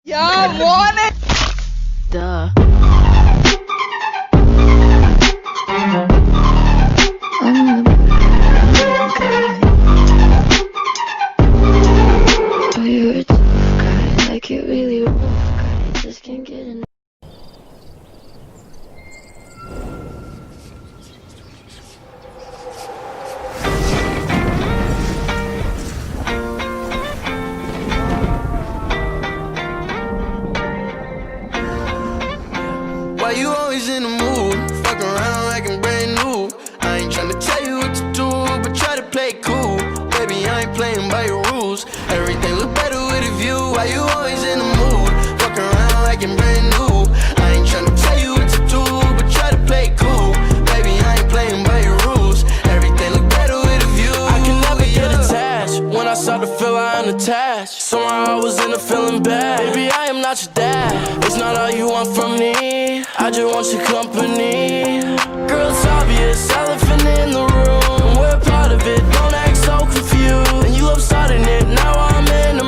Yeah, want it. Duh. Oh, you're a tough guy, like it really rough guy. Just can't get enough. Why you always in the mood? Fuck around like I'm brand new. I ain't tryna tell you what to do, but try to play it cool. Baby, I ain't playing by your rules. Everything look better with a view. Why you always in the mood? Fuck around like I'm brand new. I ain't tryna tell you what to do, but try to play it cool. Baby, I ain't playing by your rules. Everything look better with a view. I can never get attached. When I start to feel I am attached, somehow I was in a feeling bad. Baby, I am not your dad. It's not all you want from me. I just want your company. Girl, it's obvious, elephant in the room. We're part of it, don't act so confused. And you love starting it, now I'm in the